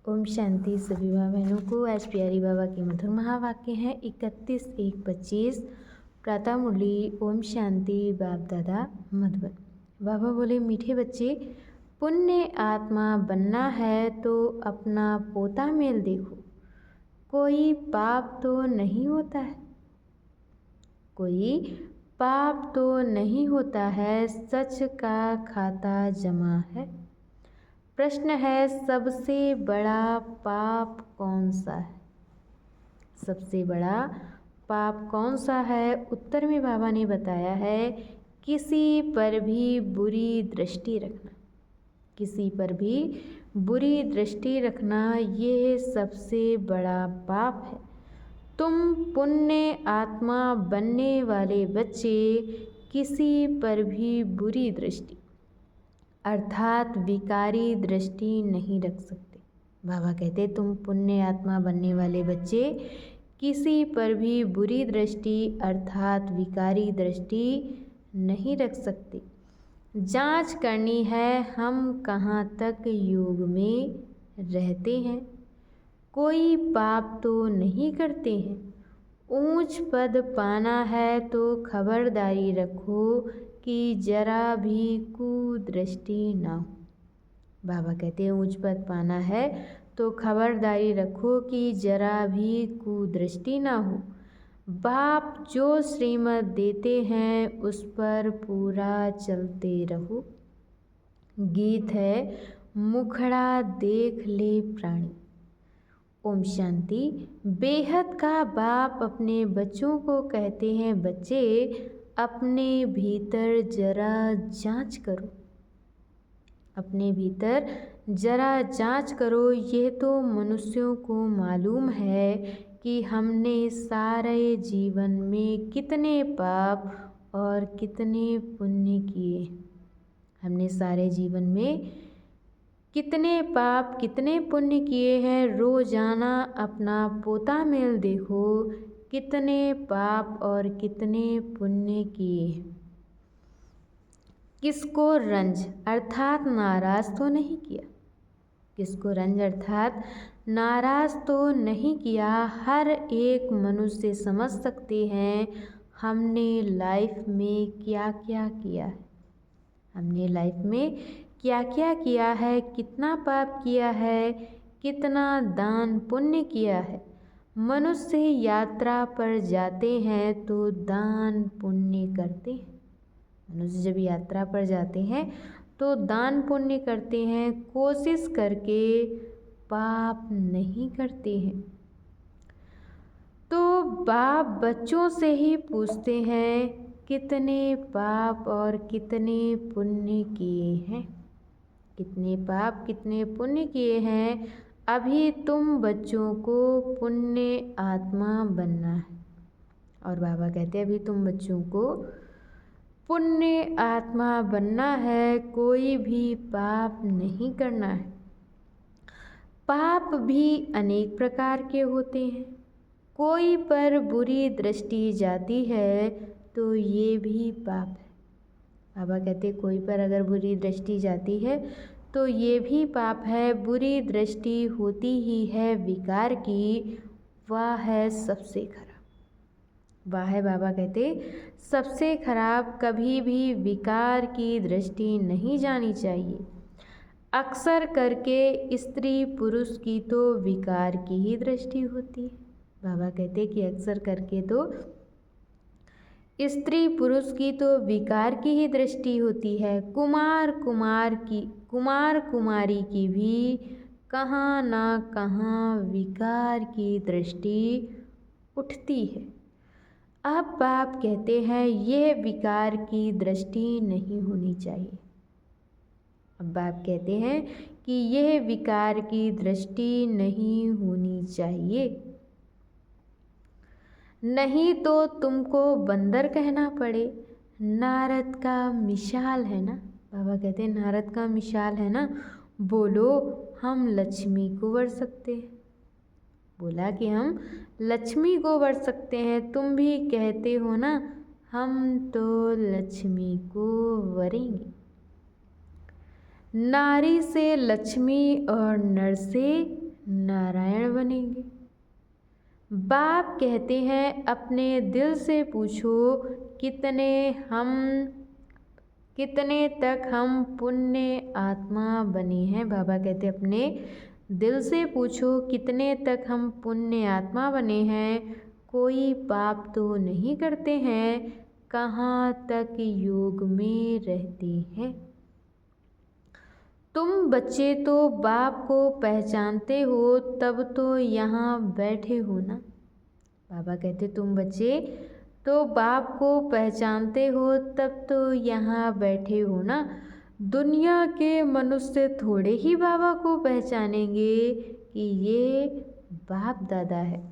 ओम शांति। सभी माँ बहनों को आज प्यारी बाबा के मधुर महावाक्य हैं 31/1/25। प्रातः मुरली। ओम शांति। बाप दादा मधुबन। बाबा बोले, मीठे बच्चे, पुण्य आत्मा बनना है तो अपना पोता मेल देखो। कोई पाप तो नहीं होता है, कोई पाप तो नहीं होता है, सच का खाता जमा है। प्रश्न है, सबसे बड़ा पाप कौन सा है? सबसे बड़ा पाप कौन सा है? उत्तर में बाबा ने बताया है, किसी पर भी बुरी दृष्टि रखना। किसी पर भी बुरी दृष्टि रखना, ये सबसे बड़ा पाप है। तुम पुण्य आत्मा बनने वाले बच्चे किसी पर भी बुरी दृष्टि अर्थात विकारी दृष्टि नहीं रख सकते। बाबा कहते, तुम पुण्य आत्मा बनने वाले बच्चे किसी पर भी बुरी दृष्टि अर्थात विकारी दृष्टि नहीं रख सकते। जांच करनी है हम कहाँ तक योग में रहते हैं। कोई पाप तो नहीं करते हैं। ऊंच पद पाना है तो खबरदारी रखो कि जरा भी कुदृष्टि ना हो। बाबा कहते हैं, ऊंच पद पाना है तो खबरदारी रखो कि जरा भी कुदृष्टि ना हो। बाप जो श्रीमत देते हैं उस पर पूरा चलते रहो। गीत है, मुखड़ा देख ले प्राणी। ओम शांति। बेहद का बाप अपने बच्चों को कहते हैं, बच्चे अपने भीतर जरा जांच करो। अपने भीतर जरा जांच करो। ये तो मनुष्यों को मालूम है कि हमने सारे जीवन में कितने पाप और कितने पुण्य किए। हमने सारे जीवन में कितने पाप कितने पुण्य किए हैं। रोजाना अपना पोता मेल देखो, कितने पाप और कितने पुण्य किए हैं। किसको रंज अर्थात नाराज तो नहीं किया। किसको रंज अर्थात नाराज तो नहीं किया। हर एक मनुष्य समझ सकते हैं हमने लाइफ में क्या क्या किया है। हमने लाइफ में क्या क्या किया है, कितना पाप किया है, कितना दान पुण्य किया है। मनुष्य यात्रा पर जाते हैं तो दान पुण्य करते हैं। मनुष्य जब यात्रा पर जाते हैं तो दान पुण्य करते हैं, कोशिश करके पाप नहीं करते हैं। तो बाप बच्चों से ही पूछते हैं, कितने पाप और कितने पुण्य किए हैं। कितने पाप कितने पुण्य किए हैं। अभी तुम बच्चों को पुण्य आत्मा बनना है। और बाबा कहते हैं, अभी तुम बच्चों को पुण्य आत्मा बनना है, कोई भी पाप नहीं करना है। पाप भी अनेक प्रकार के होते हैं। कोई पर बुरी दृष्टि जाती है तो ये भी पाप है। बाबा कहते, कोई पर अगर बुरी दृष्टि जाती है तो ये भी पाप है। बुरी दृष्टि होती ही है विकार की, वह है सबसे खराब। वह है, बाबा कहते, सबसे खराब। कभी भी विकार की दृष्टि नहीं जानी चाहिए। अक्सर करके स्त्री पुरुष की तो विकार की ही दृष्टि होती है। बाबा कहते कि अक्सर करके तो स्त्री पुरुष की तो विकार की ही दृष्टि होती है। कुमार कुमारी की भी कहाँ ना कहाँ विकार की दृष्टि उठती है। अब बाप कहते हैं, यह विकार की दृष्टि नहीं होनी चाहिए। अब बाप कहते हैं कि यह विकार की दृष्टि नहीं होनी चाहिए, नहीं तो तुमको बंदर कहना पड़े। नारद का मिसाल है ना। बाबा कहते हैं, नारद का मिसाल है ना। बोलो हम लक्ष्मी को वर सकते हैं। बोला कि हम लक्ष्मी को वर सकते हैं। तुम भी कहते हो ना, हम तो लक्ष्मी को वरेंगे। नारी से लक्ष्मी और नर से नारायण बनेंगे। बाप कहते हैं अपने दिल से पूछो कितने तक हम पुण्य आत्मा बने हैं। बाबा कहते अपने दिल से पूछो कितने तक हम पुण्य आत्मा बने हैं। कोई पाप तो नहीं करते हैं, कहाँ तक योग में रहते हैं। तुम बच्चे तो बाप को पहचानते हो तब तो यहाँ बैठे हो ना। बाबा कहते तुम बच्चे तो बाप को पहचानते हो तब तो यहाँ बैठे हो ना। दुनिया के मनुष्य थोड़े ही बाबा को पहचानेंगे कि ये बाप दादा है।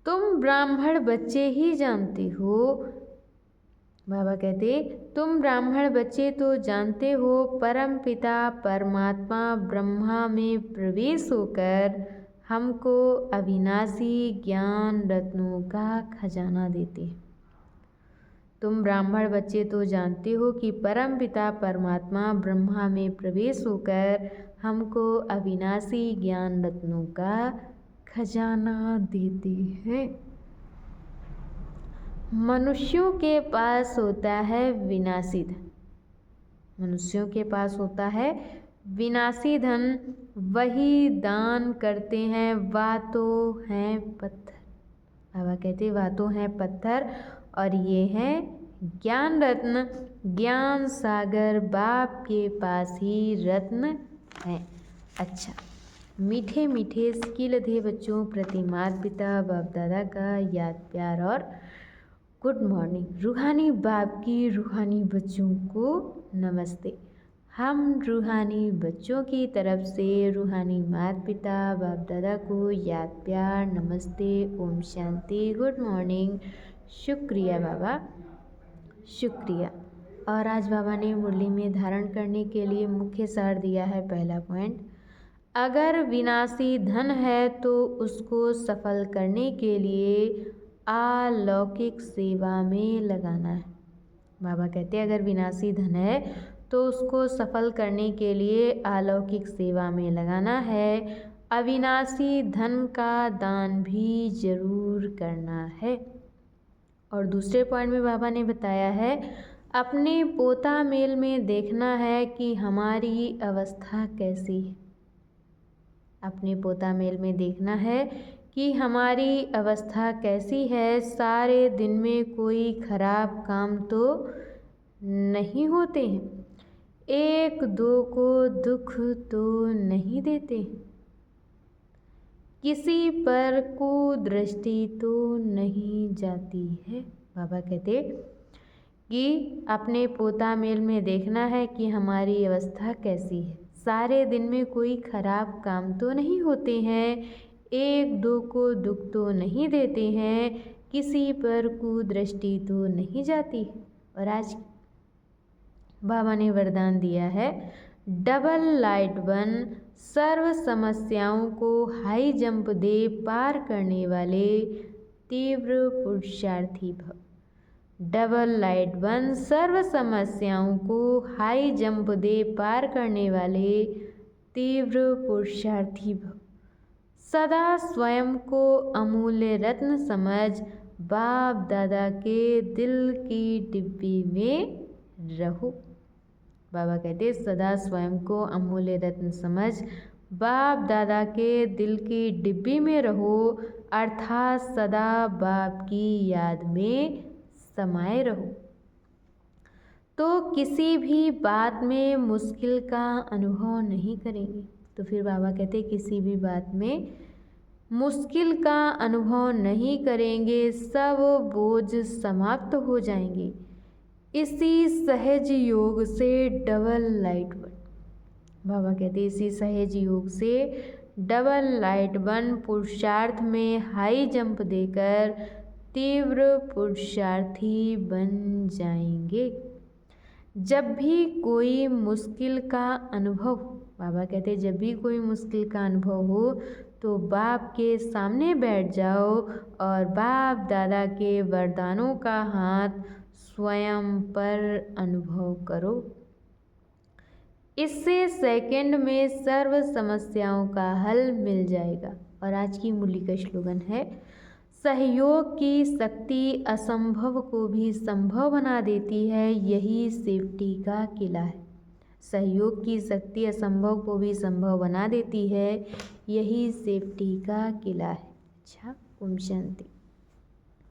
तुम ब्राह्मण बच्चे ही जानते हो। बाबा कहते तुम ब्राह्मण बच्चे तो जानते हो परम पिता परमात्मा ब्रह्मा में प्रवेश होकर हमको अविनाशी ज्ञान रत्नों का खजाना देते हैं। तुम ब्राह्मण बच्चे तो जानते हो कि परम पिता परमात्मा ब्रह्मा में प्रवेश होकर हमको अविनाशी ज्ञान रत्नों का खजाना देते हैं। मनुष्यों के पास होता है विनाशी धन। मनुष्यों के पास होता है विनाशी धन, वही दान करते हैं। वातों हैं पत्थर। बाबा कहते वातों हैं पत्थर और ये है ज्ञान रत्न। ज्ञान सागर बाप के पास ही रत्न है। अच्छा, मीठे मीठे स्किलधे बच्चों प्रति माता पिता बाप दादा का याद प्यार और गुड मॉर्निंग। रूहानी बाप की रूहानी बच्चों को नमस्ते। हम रूहानी बच्चों की तरफ से रूहानी माता पिता बाप दादा को याद प्यार नमस्ते, ओम शांति, गुड मॉर्निंग। शुक्रिया बाबा, शुक्रिया। और आज बाबा ने मुरली में धारण करने के लिए मुख्य सार दिया है। पहला पॉइंट, अगर विनाशी धन है तो उसको सफल करने के लिए अलौकिक सेवा में लगाना है। बाबा कहते हैं अगर विनाशी धन है तो उसको सफल करने के लिए अलौकिक सेवा में लगाना है। अविनाशी धन का दान भी जरूर करना है। और दूसरे पॉइंट में बाबा ने बताया है अपने पोता मेल में देखना है कि हमारी अवस्था कैसी है। अपने पोता मेल में देखना है कि हमारी अवस्था कैसी है। सारे दिन में कोई खराब काम तो नहीं होते हैं, एक दो को दुख तो नहीं देते, किसी पर कुदृष्टि तो नहीं जाती है। बाबा कहते कि अपने पोता मेल में देखना है कि हमारी अवस्था कैसी है। सारे दिन में कोई खराब काम तो नहीं होते हैं, एक दो को दुख तो नहीं देते हैं, किसी पर कुदृष्टि तो नहीं जाती। और आज बाबा ने वरदान दिया है डबल लाइट बन, सर्व समस्याओं को हाई जंप दे पार करने वाले तीव्र पुरुषार्थी भव। डबल लाइट बन, सर्व समस्याओं को हाई जंप दे पार करने वाले तीव्र पुरुषार्थी भव। सदा स्वयं को अमूल्य रत्न समझ बाप दादा के दिल की डिब्बी में रहो। बाबा कहते सदा स्वयं को अमूल्य रत्न समझ बाप दादा के दिल की डिब्बी में रहो, अर्थात सदा बाप की याद में समाये रहो। तो किसी भी बात में मुश्किल का अनुभव नहीं करेंगे। तो फिर बाबा कहते किसी भी बात में मुश्किल का अनुभव नहीं करेंगे, सब बोझ समाप्त हो जाएंगे। इसी सहज योग से डबल लाइट बन। बाबा कहते इसी सहज योग से डबल लाइट बन, पुरुषार्थ में हाई जंप देकर तीव्र पुरुषार्थी बन जाएंगे। जब भी कोई मुश्किल का अनुभव, बाबा कहते जब भी कोई मुश्किल का अनुभव हो तो बाप के सामने बैठ जाओ और बाप दादा के वरदानों का हाथ स्वयं पर अनुभव करो। इससे सेकंड में सर्व समस्याओं का हल मिल जाएगा। और आज की मूली का स्लोगन है, सहयोग की शक्ति असंभव को भी संभव बना देती है, यही सेफ्टी का किला है। सहयोग की शक्ति असंभव को भी संभव बना देती है, यही सेफ्टी का किला है। अच्छा, ओम शांति।